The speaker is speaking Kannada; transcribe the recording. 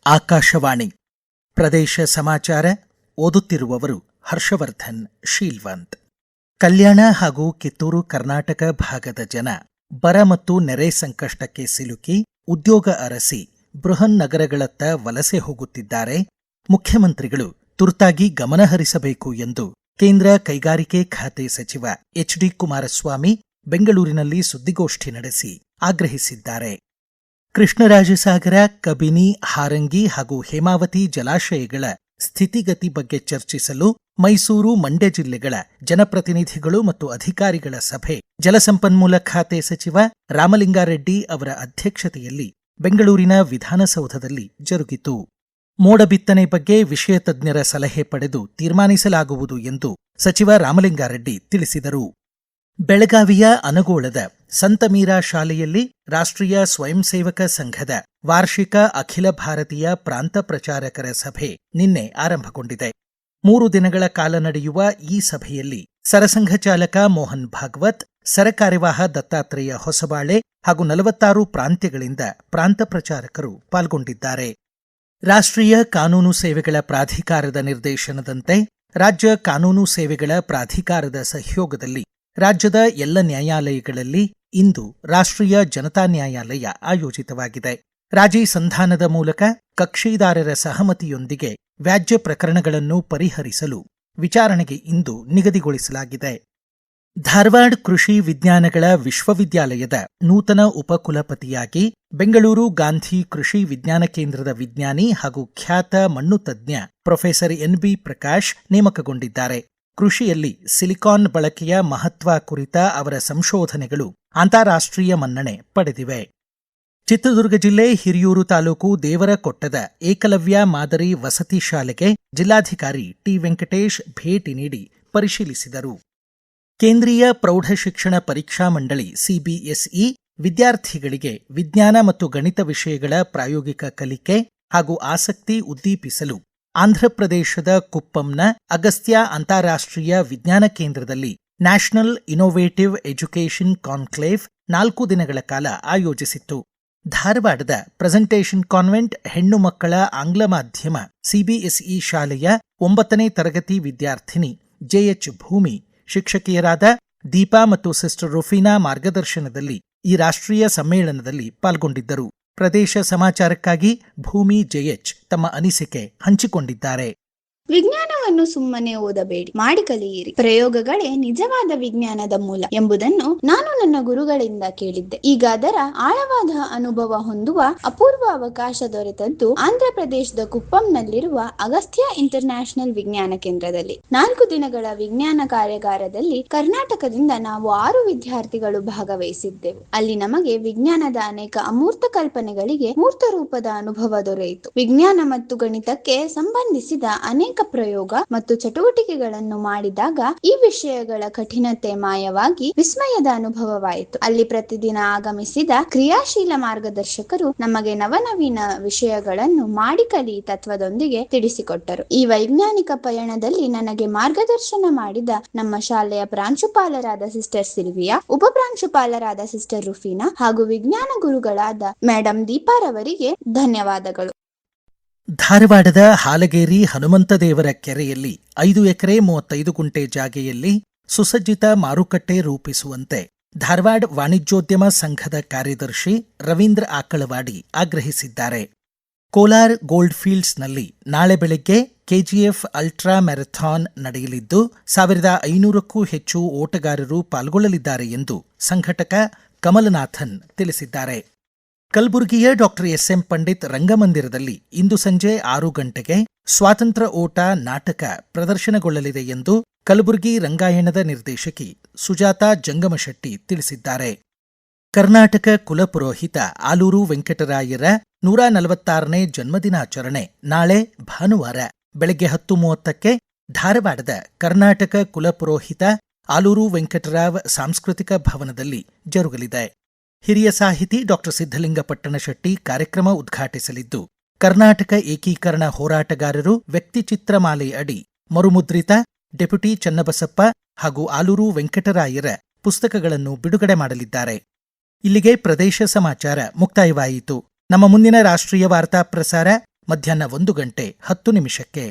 ಆಕಾಶವಾಣಿ ಪ್ರದೇಶ ಸಮಾಚಾರ ಓದುತ್ತಿರುವವರು ಹರ್ಷವರ್ಧನ್ ಶೀಲ್ವಂತ್. ಕಲ್ಯಾಣ ಹಾಗೂ ಕಿತ್ತೂರು ಕರ್ನಾಟಕ ಭಾಗದ ಜನ ಬರ ಮತ್ತು ನೆರೆ ಸಂಕಷ್ಟಕ್ಕೆ ಸಿಲುಕಿ ಉದ್ಯೋಗ ಅರಸಿ ಬೃಹನ್ ನಗರಗಳತ್ತ ವಲಸೆ ಹೋಗುತ್ತಿದ್ದಾರೆ. ಮುಖ್ಯಮಂತ್ರಿಗಳು ತುರ್ತಾಗಿ ಗಮನಹರಿಸಬೇಕು ಎಂದು ಕೇಂದ್ರ ಕೈಗಾರಿಕೆ ಖಾತೆ ಸಚಿವ ಎಚ್.ಡಿ. ಕುಮಾರಸ್ವಾಮಿ ಬೆಂಗಳೂರಿನಲ್ಲಿ ಸುದ್ದಿಗೋಷ್ಠಿ ನಡೆಸಿ ಆಗ್ರಹಿಸಿದ್ದಾರೆ. ಕೃಷ್ಣರಾಜಸಾಗರ, ಕಬಿನಿ, ಹಾರಂಗಿ ಹಾಗೂ ಹೇಮಾವತಿ ಜಲಾಶಯಗಳ ಸ್ಥಿತಿಗತಿ ಬಗ್ಗೆ ಚರ್ಚಿಸಲು ಮೈಸೂರು, ಮಂಡ್ಯ ಜಿಲ್ಲೆಗಳ ಜನಪ್ರತಿನಿಧಿಗಳು ಮತ್ತು ಅಧಿಕಾರಿಗಳ ಸಭೆ ಜಲಸಂಪನ್ಮೂಲ ಖಾತೆ ಸಚಿವ ರಾಮಲಿಂಗಾರೆಡ್ಡಿ ಅವರ ಅಧ್ಯಕ್ಷತೆಯಲ್ಲಿ ಬೆಂಗಳೂರಿನ ವಿಧಾನಸೌಧದಲ್ಲಿ ಜರುಗಿತು. ಮೋಡ ಬಿತ್ತನೆ ಬಗ್ಗೆ ವಿಷಯ ತಜ್ಞರ ಸಲಹೆ ಪಡೆದು ತೀರ್ಮಾನಿಸಲಾಗುವುದು ಎಂದು ಸಚಿವ ರಾಮಲಿಂಗಾರೆಡ್ಡಿ ತಿಳಿಸಿದರು. ಬೆಳಗಾವಿಯ ಅನಗೋಳದ ಸಂತ ಮೀರಾ ಶಾಲೆಯಲ್ಲಿ ರಾಷ್ಟ್ರೀಯ ಸ್ವಯಂ ಸೇವಕ ಸಂಘದ ವಾರ್ಷಿಕ ಅಖಿಲ ಭಾರತೀಯ ಪ್ರಾಂತ ಪ್ರಚಾರಕರ ಸಭೆ ನಿನ್ನೆ ಆರಂಭಗೊಂಡಿದೆ. 3 ದಿನಗಳ ಕಾಲ ನಡೆಯುವ ಈ ಸಭೆಯಲ್ಲಿ ಸರಸಂಘ ಚಾಲಕ ಮೋಹನ್ ಭಾಗವತ್, ಸರಕಾರ್ಯವಾಹ ದತ್ತಾತ್ರೇಯ ಹೊಸಬಾಳೆ ಹಾಗೂ 46 ಪ್ರಾಂತ್ಯಗಳಿಂದ ಪ್ರಾಂತ ಪ್ರಚಾರಕರು ಪಾಲ್ಗೊಂಡಿದ್ದಾರೆ. ರಾಷ್ಟ್ರೀಯ ಕಾನೂನು ಸೇವೆಗಳ ಪ್ರಾಧಿಕಾರದ ನಿರ್ದೇಶನದಂತೆ ರಾಜ್ಯ ಕಾನೂನು ಸೇವೆಗಳ ಪ್ರಾಧಿಕಾರದ ಸಹಯೋಗದಲ್ಲಿ ರಾಜ್ಯದ ಎಲ್ಲ ನ್ಯಾಯಾಲಯಗಳಲ್ಲಿ ಇಂದು ರಾಷ್ಟ್ರೀಯ ಜನತಾ ನ್ಯಾಯಾಲಯ ಆಯೋಜಿತವಾಗಿದೆ. ರಾಜಿ ಸಂಧಾನದ ಮೂಲಕ ಕಕ್ಷಿದಾರರ ಸಹಮತಿಯೊಂದಿಗೆ ವ್ಯಾಜ್ಯ ಪ್ರಕರಣಗಳನ್ನು ಪರಿಹರಿಸಲು ವಿಚಾರಣೆಗೆ ಇಂದು ನಿಗದಿಗೊಳಿಸಲಾಗಿದೆ. ಧಾರವಾಡ ಕೃಷಿ ವಿಜ್ಞಾನಗಳ ವಿಶ್ವವಿದ್ಯಾಲಯದ ನೂತನ ಉಪಕುಲಪತಿಯಾಗಿ ಬೆಂಗಳೂರು ಗಾಂಧಿ ಕೃಷಿ ವಿಜ್ಞಾನ ಕೇಂದ್ರದ ವಿಜ್ಞಾನಿ ಹಾಗೂ ಖ್ಯಾತ ಮಣ್ಣು ತಜ್ಞ ಪ್ರೊಫೆಸರ್ ಎನ್.ಬಿ. ಪ್ರಕಾಶ್ ನೇಮಕಗೊಂಡಿದ್ದಾರೆ. ಕೃಷಿಯಲ್ಲಿ ಸಿಲಿಕಾನ್ ಬಳಕೆಯ ಮಹತ್ವ ಕುರಿತ ಅವರ ಸಂಶೋಧನೆಗಳು ಅಂತಾರಾಷ್ಟ್ರೀಯ ಮನ್ನಣೆ ಪಡೆದಿವೆ. ಚಿತ್ರದುರ್ಗ ಜಿಲ್ಲೆ ಹಿರಿಯೂರು ತಾಲೂಕು ದೇವರಕೊಟ್ಟದ ಏಕಲವ್ಯ ಮಾದರಿ ವಸತಿ ಶಾಲೆಗೆ ಜಿಲ್ಲಾಧಿಕಾರಿ ಟಿ. ವೆಂಕಟೇಶ್ ಭೇಟಿ ನೀಡಿ ಪರಿಶೀಲಿಸಿದರು. ಕೇಂದ್ರೀಯ ಪ್ರೌಢಶಿಕ್ಷಣ ಪರೀಕ್ಷಾ ಮಂಡಳಿ ಸಿಬಿಎಸ್ಇ ವಿದ್ಯಾರ್ಥಿಗಳಿಗೆ ವಿಜ್ಞಾನ ಮತ್ತು ಗಣಿತ ವಿಷಯಗಳ ಪ್ರಾಯೋಗಿಕ ಕಲಿಕೆ ಹಾಗೂ ಆಸಕ್ತಿ ಉದ್ದೀಪಿಸಲು ಆಂಧ್ರಪ್ರದೇಶದ ಕುಪ್ಪಂನ ಅಗಸ್ತ್ಯ ಅಂತಾರಾಷ್ಟ್ರೀಯ ವಿಜ್ಞಾನ ಕೇಂದ್ರದಲ್ಲಿ ನ್ಯಾಷನಲ್ ಇನ್ನೋವೇಟಿವ್ ಎಜುಕೇಷನ್ ಕಾನ್ಕ್ಲೇವ್ 4 ದಿನಗಳ ಕಾಲ ಆಯೋಜಿಸಿತ್ತು. ಧಾರವಾಡದ ಪ್ರೆಸೆಂಟೇಷನ್ ಕಾನ್ವೆಂಟ್ ಹೆಣ್ಣು ಮಕ್ಕಳ ಆಂಗ್ಲ ಮಾಧ್ಯಮ ಸಿಬಿಎಸ್ಇ ಶಾಲೆಯ 9ನೇ ತರಗತಿ ವಿದ್ಯಾರ್ಥಿನಿ ಜೆಎಚ್ ಭೂಮಿ, ಶಿಕ್ಷಕಿಯರಾದ ದೀಪಾ ಮತ್ತು ಸಿಸ್ಟರ್ ರುಫೀನಾ ಮಾರ್ಗದರ್ಶನದಲ್ಲಿ ಈ ರಾಷ್ಟ್ರೀಯ ಸಮ್ಮೇಳನದಲ್ಲಿ ಪಾಲ್ಗೊಂಡಿದ್ದರು. ಪ್ರದೇಶ ಸಮಾಚಾರಕ್ಕಾಗಿ ಭೂಮಿ, ಜೆಎಚ್ ತಮ್ಮ ಅನಿಸಿಕೆ ಹಂಚಿಕೊಂಡಿದ್ದಾರೆ. ವಿಜ್ಞಾನವನ್ನು ಸುಮ್ಮನೆ ಓದಬೇಡಿ, ಮಾಡಿ ಕಲಿಯಿರಿ. ಪ್ರಯೋಗಗಳೇ ನಿಜವಾದ ವಿಜ್ಞಾನದ ಮೂಲ ಎಂಬುದನ್ನು ನಾನು ನನ್ನ ಗುರುಗಳಿಂದ ಕೇಳಿದ್ದೆ. ಈಗ ಅದರ ಆಳವಾದ ಅನುಭವ ಹೊಂದುವ ಅಪೂರ್ವ ಅವಕಾಶ ದೊರೆತದ್ದು ಆಂಧ್ರಪ್ರದೇಶದ ಕುಪ್ಪಂನಲ್ಲಿರುವ ಅಗಸ್ತ್ಯ ಇಂಟರ್ ನ್ಯಾಷನಲ್ ವಿಜ್ಞಾನ ಕೇಂದ್ರದಲ್ಲಿ. 4 ದಿನಗಳ ವಿಜ್ಞಾನ ಕಾರ್ಯಾಗಾರದಲ್ಲಿ ಕರ್ನಾಟಕದಿಂದ ನಾವು 6 ವಿದ್ಯಾರ್ಥಿಗಳು ಭಾಗವಹಿಸಿದ್ದೆವು. ಅಲ್ಲಿ ನಮಗೆ ವಿಜ್ಞಾನದ ಅನೇಕ ಅಮೂರ್ತ ಕಲ್ಪನೆಗಳಿಗೆ ಮೂರ್ತ ರೂಪದ ಅನುಭವ ದೊರೆಯಿತು. ವಿಜ್ಞಾನ ಮತ್ತು ಗಣಿತಕ್ಕೆ ಸಂಬಂಧಿಸಿದ ಅನೇಕ ಪ್ರಯೋಗ ಮತ್ತು ಚಟುವಟಿಕೆಗಳನ್ನು ಮಾಡಿದಾಗ ಈ ವಿಷಯಗಳ ಕಠಿಣತೆ ಮಾಯವಾಗಿ ವಿಸ್ಮಯದ ಅನುಭವವಾಯಿತು. ಅಲ್ಲಿ ಪ್ರತಿದಿನ ಆಗಮಿಸಿದ ಕ್ರಿಯಾಶೀಲ ಮಾರ್ಗದರ್ಶಕರು ನಮಗೆ ನವನವೀನ ವಿಷಯಗಳನ್ನು ಮಾಡಿ ಕಲಿ ತತ್ವದೊಂದಿಗೆ ತಿಳಿಸಿಕೊಟ್ಟರು. ಈ ವೈಜ್ಞಾನಿಕ ಪಯಣದಲ್ಲಿ ನನಗೆ ಮಾರ್ಗದರ್ಶನ ಮಾಡಿದ ನಮ್ಮ ಶಾಲೆಯ ಪ್ರಾಂಶುಪಾಲರಾದ ಸಿಸ್ಟರ್ ಸಿಲ್ವಿಯಾ, ಉಪ ಪ್ರಾಂಶುಪಾಲರಾದ ಸಿಸ್ಟರ್ ರುಫೀನಾ ಹಾಗೂ ವಿಜ್ಞಾನ ಗುರುಗಳಾದ ಮೇಡಂ ದೀಪಾರವರಿಗೆ ಧನ್ಯವಾದಗಳು. ಧಾರವಾಡದ ಹಾಲಗೇರಿ ಹನುಮಂತದೇವರ ಕೆರೆಯಲ್ಲಿ 5 ಎಕರೆ 35 ಗುಂಟೆ ಜಾಗೆಯಲ್ಲಿ ಸುಸಜ್ಜಿತ ಮಾರುಕಟ್ಟೆ ರೂಪಿಸುವಂತೆ ಧಾರವಾಡ ವಾಣಿಜ್ಯೋದ್ಯಮ ಸಂಘದ ಕಾರ್ಯದರ್ಶಿ ರವೀಂದ್ರ ಆಕಳವಾಡಿ ಆಗ್ರಹಿಸಿದ್ದಾರೆ. ಕೋಲಾರ್ ಗೋಲ್ಡ್ ಫೀಲ್ಡ್ಸ್ನಲ್ಲಿ ನಾಳೆ ಬೆಳಗ್ಗೆ ಕೆಜಿಎಫ್ ಅಲ್ಟ್ರಾ ಮ್ಯಾರಥಾನ್ ನಡೆಯಲಿದ್ದು 1500ಕ್ಕೂ ಹೆಚ್ಚು ಓಟಗಾರರು ಪಾಲ್ಗೊಳ್ಳಲಿದ್ದಾರೆ ಎಂದು ಸಂಘಟಕ ಕಮಲನಾಥನ್ ತಿಳಿಸಿದ್ದಾರೆ. ಕಲಬುರಗಿಯ ಡಾ ಎಸ್.ಎಂ. ಪಂಡಿತ್ ರಂಗಮಂದಿರದಲ್ಲಿ ಇಂದು ಸಂಜೆ 6 ಗಂಟೆಗೆ ಸ್ವಾತಂತ್ರ್ಯ ಓಟ ನಾಟಕ ಪ್ರದರ್ಶನಗೊಳ್ಳಲಿದೆ ಎಂದು ಕಲಬುರಗಿ ರಂಗಾಯಣದ ನಿರ್ದೇಶಕಿ ಸುಜಾತಾ ಜಂಗಮಶೆಟ್ಟಿ ತಿಳಿಸಿದ್ದಾರೆ. ಕರ್ನಾಟಕ ಕುಲಪುರೋಹಿತ ಆಲೂರು ವೆಂಕಟರಾಯರ 146ನೇ ಜನ್ಮದಿನಾಚರಣೆ ನಾಳೆ ಭಾನುವಾರ ಬೆಳಗ್ಗೆ 10:30ಕ್ಕೆ ಧಾರವಾಡದ ಕರ್ನಾಟಕ ಕುಲಪುರೋಹಿತ ಆಲೂರು ವೆಂಕಟರಾವ್ ಸಾಂಸ್ಕೃತಿಕ ಭವನದಲ್ಲಿ ಜರುಗಲಿದೆ. ಹಿರಿಯ ಸಾಹಿತಿ ಡಾ ಸಿದ್ದಲಿಂಗ ಪಟ್ಟಣಶೆಟ್ಟಿ ಕಾರ್ಯಕ್ರಮ ಉದ್ಘಾಟಿಸಲಿದ್ದು, ಕರ್ನಾಟಕ ಏಕೀಕರಣ ಹೋರಾಟಗಾರರು ವ್ಯಕ್ತಿಚಿತ್ರಮಾಲೆ ಅಡಿ ಮರುಮುದ್ರಿತ ಡೆಪ್ಯೂಟಿ ಚನ್ನಬಸಪ್ಪ ಹಾಗೂ ಆಲೂರು ವೆಂಕಟರಾಯರ ಪುಸ್ತಕಗಳನ್ನು ಬಿಡುಗಡೆ ಮಾಡಲಿದ್ದಾರೆ. ಇಲ್ಲಿಗೆ ಪ್ರದೇಶ ಸಮಾಚಾರ ಮುಕ್ತಾಯವಾಯಿತು. ನಮ್ಮ ಮುಂದಿನ ರಾಷ್ಟ್ರೀಯ ವಾರ್ತಾ ಪ್ರಸಾರ ಮಧ್ಯಾಹ್ನ 1 ಗಂಟೆ 10 ನಿಮಿಷಕ್ಕೆ.